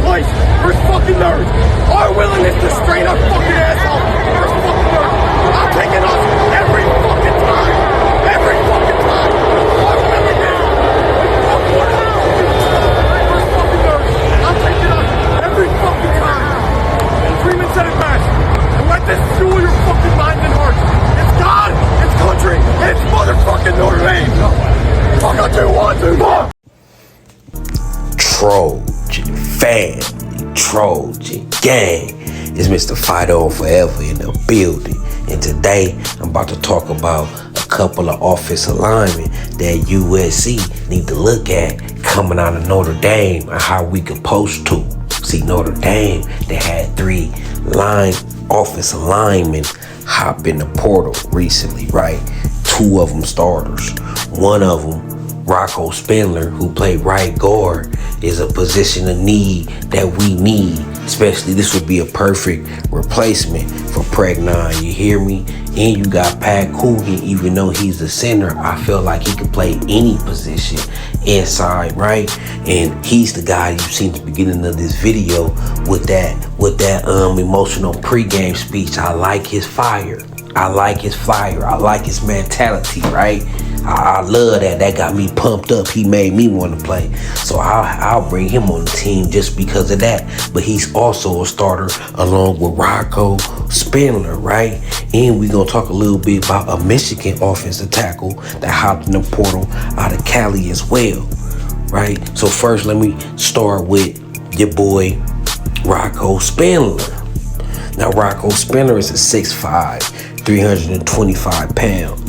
place for his fucking nerds. Our willingness to strain our fucking ass off for his fucking nerds. I'm taking us every fucking time. Every fucking time. Our willingness to support our fucking for his fucking nerds. I'm taking us every fucking time. Freeman said it best. And let this fuel your fucking mind and heart. It's God, it's country, and it's motherfucking Notre Dame. Fuck, I do want to. Fuck. Trojan family, Trojan gang. It's Mr. Fido Forever in the building. And today, I'm about to talk about a couple of offensive linemen that USC need to look at coming out of Notre Dame and how we could post to. See, Notre Dame, they had 3 offensive linemen hop in the portal recently, right? 2 of them starters. One of them, Rocco Spindler, who played right guard, is a position of need that we need. Especially, this would be a perfect replacement for Pregnon, you hear me? And you got Pat Coogan, even though he's a center, I feel like he can play any position inside, right? And he's the guy you've seen at the beginning of this video with that emotional pregame speech. I like his fire. I like his fire. I like his mentality, right? I love that. That got me pumped up. He made me want to play. So I'll bring him on the team just because of that. But he's also a starter along with Rocco Spindler, right? And we're going to talk a little bit about a Michigan offensive tackle that hopped in the portal out of Cali as well, right? So first, let me start with your boy, Rocco Spindler. Now, Rocco Spindler is a 6'5", 325 pound.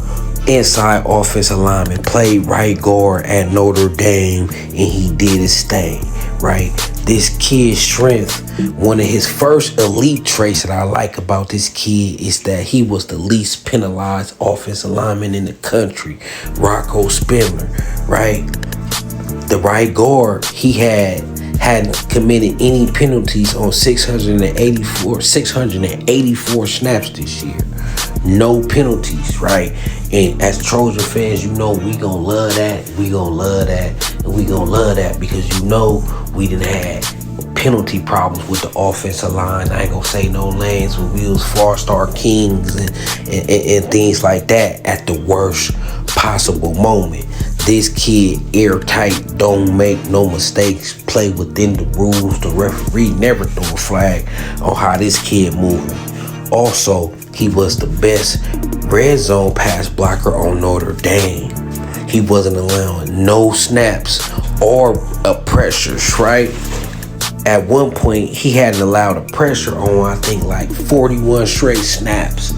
Inside offensive lineman, played right guard at Notre Dame, and he did his thing, right? This kid's strength, one of his first elite traits that I like about this kid is that he was the least penalized offensive lineman in the country, Rocco Spindler, right? The right guard, he hadn't committed any penalties on 684 snaps this year. No penalties, right? And as Trojan fans, you know we gonna love that. We gonna love that. And we gonna love that because you know we done had penalty problems with the offensive line. I ain't gonna say no names, but we was 4-star kings and things like that at the worst possible moment. This kid airtight, don't make no mistakes, play within the rules. The referee never threw a flag on how this kid moving. Also, he was the best red zone pass blocker on Notre Dame. He wasn't allowing no snaps or pressures, right? At one point, he hadn't allowed a pressure on, I think, like 41 straight snaps.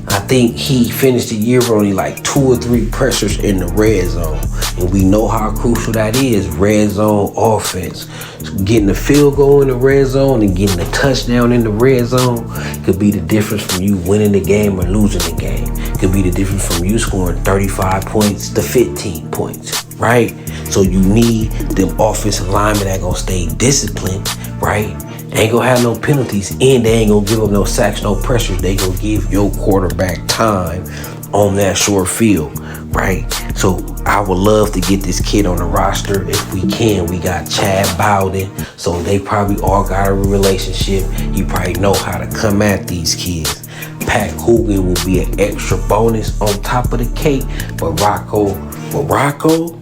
I think he finished the year with only like 2 or 3 pressures in the red zone. And we know how crucial that is, red zone offense. So getting the field goal in the red zone and getting a touchdown in the red zone could be the difference from you winning the game or losing the game. Could be the difference from you scoring 35 points to 15 points, right? So you need them offensive linemen that gonna stay disciplined, right? Ain't gonna have no penalties, and they ain't gonna give up no sacks, no pressure. They gonna give your quarterback time on that short field, right? So I would love to get this kid on the roster if we can. We got Chad Bowden, so they probably all got a relationship. He probably know how to come at these kids. Pat Coogan will be an extra bonus on top of the cake, but Rocco,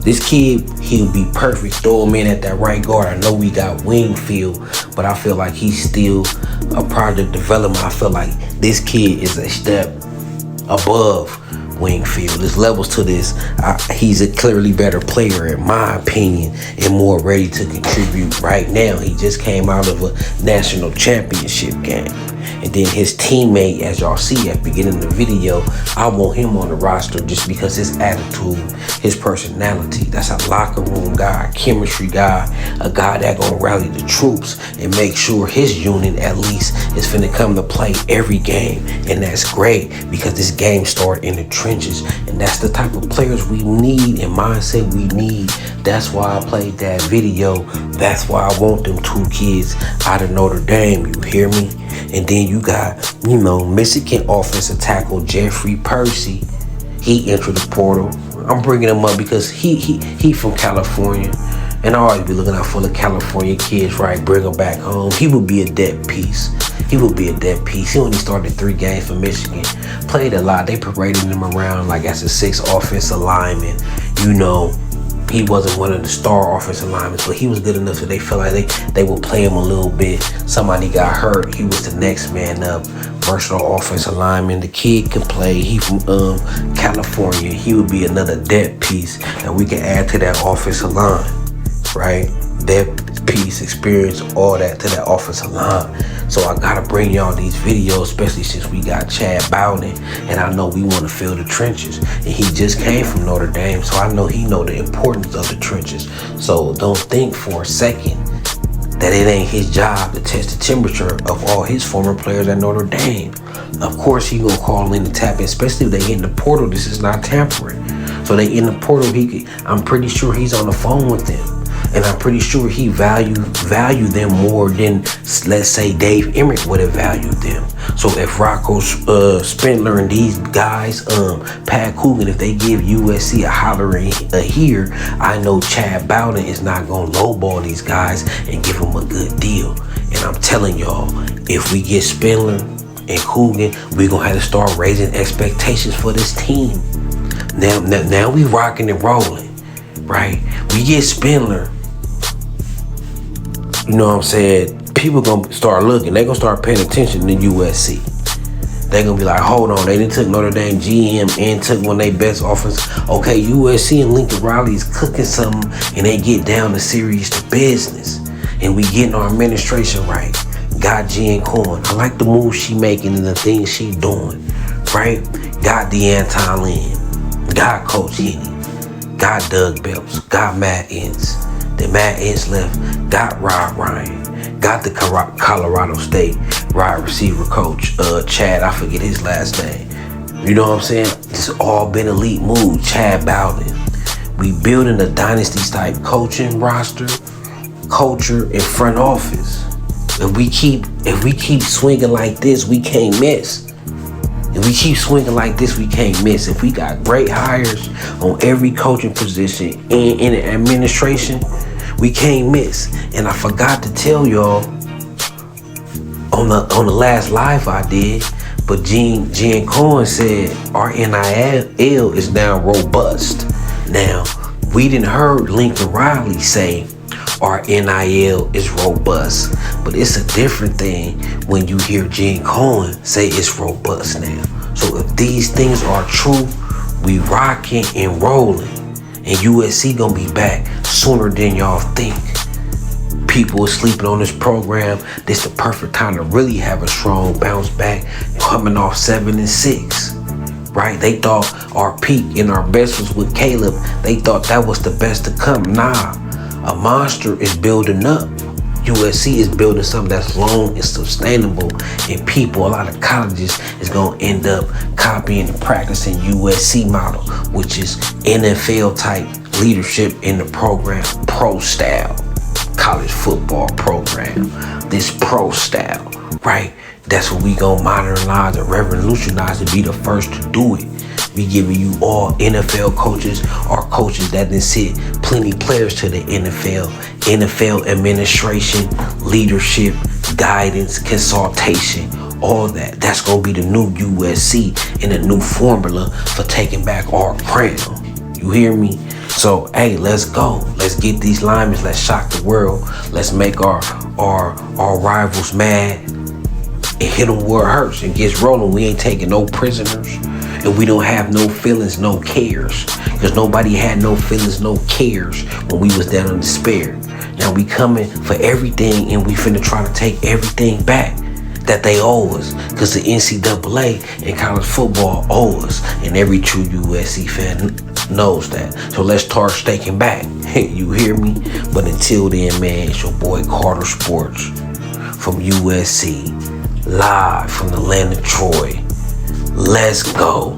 this kid, he'll be perfect. Throw him in at that right guard. I know we got Wingfield, but I feel like he's still a project development. I feel like this kid is a step above Wingfield. There's levels to this. He's a clearly better player, in my opinion, and more ready to contribute right now. He just came out of a national championship game. And then his teammate, as y'all see at the beginning of the video, I want him on the roster just because his attitude, his personality, that's a locker room guy, chemistry guy, a guy that gonna rally the troops and make sure his unit at least is finna come to play every game. And that's great because this game started in the trenches, and that's the type of players we need and mindset we need. That's why I played that video. That's why I want them 2 kids out of Notre Dame, you hear me? And then you got, Michigan offensive tackle Persi. He entered the portal. I'm bringing him up because he from California. And I always be looking out for the California kids, right? Bring them back home. He would be a dead piece. He would be a dead piece. He only started 3 games for Michigan. Played a lot. They paraded him around like as a 6th offensive lineman. You know, he wasn't one of the star offensive linemen, but he was good enough that they felt like they would play him a little bit. Somebody got hurt. He was the next man up. Versatile offensive lineman. The kid can play. He from California. He would be another dead piece that we can add to that offensive line. Right? Depth, piece, experience, all that to that offensive line. So I gotta bring y'all these videos, especially since we got Chad Bowden, and I know we want to fill the trenches. And he just came from Notre Dame, so I know he know the importance of the trenches. So don't think for a second that it ain't his job to test the temperature of all his former players at Notre Dame. Of course he gonna call in and tap in, especially if they in the portal. This is not tampering. So they in the portal, I'm pretty sure he's on the phone with them. And I'm pretty sure he value them more than, let's say, Dave Emmett would have valued them. So if Rocco, Spindler, and these guys, Pat Coogan, if they give USC a holler here, I know Chad Bowden is not going to lowball these guys and give them a good deal. And I'm telling y'all, if we get Spindler and Coogan, we're going to have to start raising expectations for this team. Now we rocking and rolling, right? We get Spindler. You know what I'm saying? People gonna start looking. They gonna start paying attention to USC. They gonna be like, hold on, they done took Notre Dame GM and took one of their best offense. Okay, USC and Lincoln Riley is cooking something, and they get down to serious to business. And we getting our administration right. Got Jen Cohen. I like the moves she making and the things she doing, right? Got DeAnton Lynn. Got Coach Henny. Got Doug Belts. Got Matt Ince. Then Matt Ince left, got Rob Ryan, got the Colorado State wide receiver coach, Chad, I forget his last name. You know what I'm saying? It's all been elite move, Chad Bowden. We building a dynasty type coaching roster, culture, and front office. If we keep swinging like this, we can't miss. If we keep swinging like this, we can't miss. If we got great hires on every coaching position and in the administration, we can't miss. And I forgot to tell y'all on the last live I did, but Jen Cohen said our NIL is now robust. Now, we didn't heard Lincoln Riley say our NIL is robust, but it's a different thing when you hear Jen Cohen say it's robust now. So if these things are true, we rocking and rolling, and USC gonna be back sooner than y'all think. People are sleeping on this program. This is the perfect time to really have a strong bounce back, coming off 7-6. Right? They thought our peak and our best was with Caleb. They thought that was the best to come. Nah, a monster is building up. USC is building something that's long and sustainable, and people, a lot of colleges is going to end up copying and practicing USC model, which is NFL type leadership in the program, pro style college football program, this pro style, right? That's what we gonna modernize and revolutionize and be the first to do it. We giving you all NFL coaches or coaches that done sit plenty players to the NFL administration, leadership, guidance, consultation, all that. That's gonna be the new USC and a new formula for taking back our crown. You hear me? So, hey, let's go. Let's get these linemen. Let's shock the world. Let's make our rivals mad and hit them where it hurts and gets rolling. We ain't taking no prisoners, and we don't have no feelings, no cares, because nobody had no feelings, no cares when we was down in despair. Now we coming for everything, and we finna try to take everything back that they owe us, because the NCAA and college football owe us, and every true USC fan knows that. So let's start staking back. You hear me? But until then, man, it's your boy Carter Sports from USC, live from the land of Troy. Let's go.